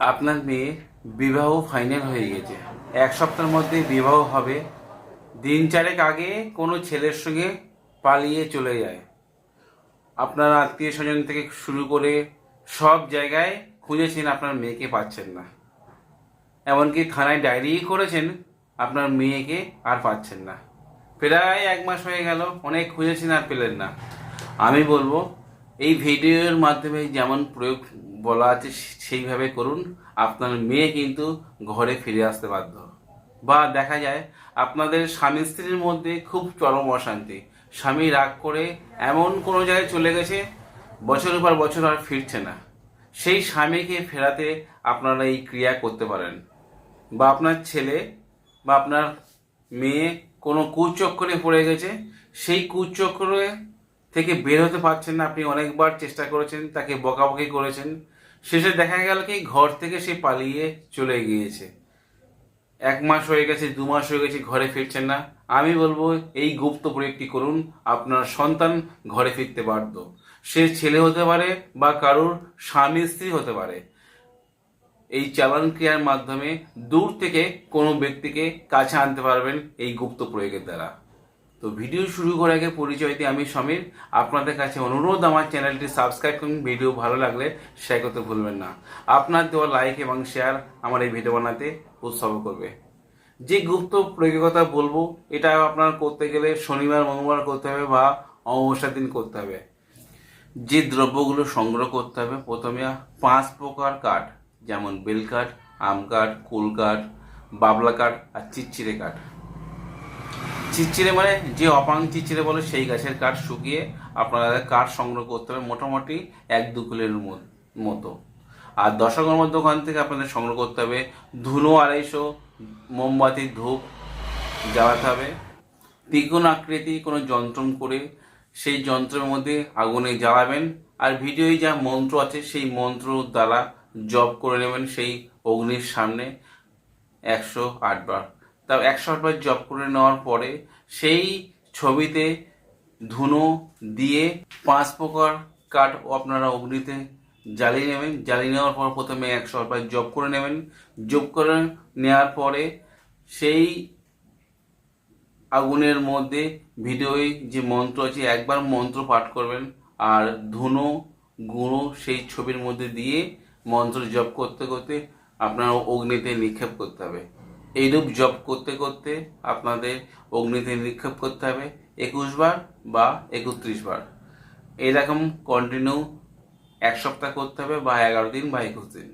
আপনার মেয়ের বিবাহ ফাইনাল হয়ে গেছে, এক সপ্তাহের মধ্যে বিবাহ হবে। দিন চারেক আগে কোনো ছেলের সঙ্গে পালিয়ে চলে যায়। আপনার আত্মীয় স্বজন থেকে শুরু করে সব জায়গায় খুঁজেছেন, আপনার মেয়েকে পাচ্ছেন না। এমনকি থানায় ডায়েরি করেছেন, আপনার মেয়েকে আর পাচ্ছেন না। প্রায় 1 মাস হয়ে গেল, অনেক খুঁজেছেন আর পেলেন না। আমি বলবো এই ভিডিওর মাধ্যমে যেমন প্রয়োগ বলা আছে সেইভাবে করুন, আপনার মেয়ে কিন্তু ঘরে ফিরে আসতে বাধ্য। বা দেখা যায় আপনাদের স্বামী স্ত্রীর মধ্যে খুব চরম অশান্তি, স্বামী রাগ করে এমন কোনো জায়গায় চলে গেছে, বছরের পর বছর আর ফিরছে না। সেই স্বামীকে ফেরাতে আপনারা এই ক্রিয়া করতে পারেন। বা আপনার ছেলে বা আপনার মেয়ে কোনো কুচক্করে পড়ে গেছে, সেই কুচক্করে থেকে বের হতে পারছেন না, আপনি অনেকবার চেষ্টা করেছেন, তাকে বকাবকি করেছেন, শেষে দেখা গেল কি ঘর থেকে সে পালিয়ে চলে গিয়েছে। 1 মাস হয়ে গেছে, 2 মাস হয়ে গেছে, ঘরে ফিরছেন না। আমি বলবো এই গুপ্ত প্রয়োগটি করুন, আপনার সন্তান ঘরে ফিরতে বাধ্য। সে ছেলে হতে পারে বা কারুর স্বামী স্ত্রী হতে পারে। এই চালান ক্রিয়ার মাধ্যমে দূর থেকে কোনো ব্যক্তিকে কাছে আনতে পারবেন এই গুপ্ত প্রয়োগের দ্বারা। তো ভিডিও শুরু করার আগে পরিচয় দিয়ে আমি সমীর। আপনাদের কাছে অনুরোধ, আমার চ্যানেলটি সাবস্ক্রাইব করুন, ভিডিও ভালো লাগলে শেয়ার করতে ভুলবেন না। আপনার দেওয়া লাইক এবং শেয়ার আমার এই ভিডিও বানাতে উৎসাহ করবে। যে গুপ্ত প্রয়োগের কথা বলবো, এটা আপনার করতে গেলে শনিবার মঙ্গলবার করতে হবে বা অমাবস্যার দিন করতে হবে। যে দ্রব্যগুলো সংগ্রহ করতে হবে, প্রথমে 5 প্রকার কাঠ, যেমন বেল কাঠ, আম কাঠ, কুল কাঠ, বাবলা কাঠ আর চিচ্চিরে কাঠ। চিচ্চিরে মানে যে অপাং চিচ্চিরে বলে সেই গাছের কাঠ শুকিয়ে আপনারা কাঠ সংগ্রহ করতে হবে, মোটামুটি 1-2 কিলোর মতো। আর দশকর্মার দোকান থেকে আপনাদের সংগ্রহ করতে হবে ধুনো 250, মোমবাতি ধূপ জ্বালাতে হবে। ত্রিকোণ আকৃতি কোনো যন্ত্র করে সেই যন্ত্রের মধ্যে আগুনে জ্বালাবেন। আর ভিডিওয় যা মন্ত্র আছে সেই মন্ত্র দ্বারা জপ করে নেবেন সেই অগ্নির সামনে 108 বার। তাও 108 বার জপ করে নেওয়ার পরে সেই ছবিতে ধুনো দিয়ে 5 প্রকার কাঠ আপনারা অগ্নিতে জ্বালিয়ে নেবেন। জ্বালিয়ে নেওয়ার পর প্রথমে 108 বার জপ করে নেবেন। জপ করে নেওয়ার পরে সেই আগুনের মধ্যে ভিডিওয় যে মন্ত্র আছে একবার মন্ত্র পাঠ করবেন, আর ধুনো গুঁড়ো সেই ছবির মধ্যে দিয়ে মন্ত্র জপ করতে করতে আপনার অগ্নিতে নিক্ষেপ করতে হবে। এইরূপ জপ করতে করতে আপনাদের অগ্নিতে নিক্ষেপ করতে হবে 21 বার বা 31 বার। এরকম কন্টিনিউ 1 সপ্তাহ করতে হবে, বা 11 দিন বা 21 দিন।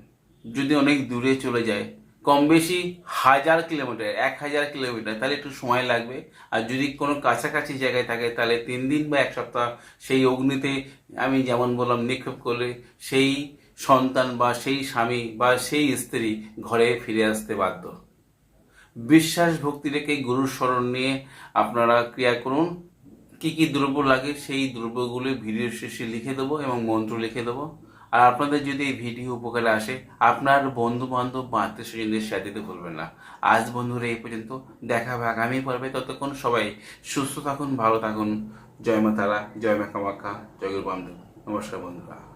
যদি অনেক দূরে চলে যায়, কম বেশি 1000 কিলোমিটার, 1000 কিলোমিটার, তাহলে একটু সময় লাগবে। আর যদি কোনো কাছাকাছি জায়গায় থাকে তাহলে 3 দিন বা 1 সপ্তাহ সেই অগ্নিতে আমি যেমন বললাম নিক্ষেপ করলে সেই সন্তান বা সেই স্বামী বা সেই স্ত্রী ঘরে ফিরে আসতে বাধ্য। বিশ্বাস ভক্তি রেখে গুরুর শরণ নিয়ে আপনারা ক্রিয়া করুন। কি কি দ্রব্য লাগে সেই দ্রব্যগুলো ভিডিও শেষে লিখে দেবো এবং মন্ত্র লিখে দেবো। আর আপনাদের যদি এই ভিডিও উপকারে আসে, আপনার বন্ধু বান্ধব বা আত্মীয় স্বজনদের শেয়ার দিতে ভুলবেন না। আজ বন্ধুরা এই পর্যন্ত, দেখা হবে আগামী পর্বে। ততক্ষণ সবাই সুস্থ থাকুন, ভালো থাকুন। জয় মা তারা, জয় মা কামাখ্যা, জয় গুরু বামদেব। নমস্কার বন্ধুরা।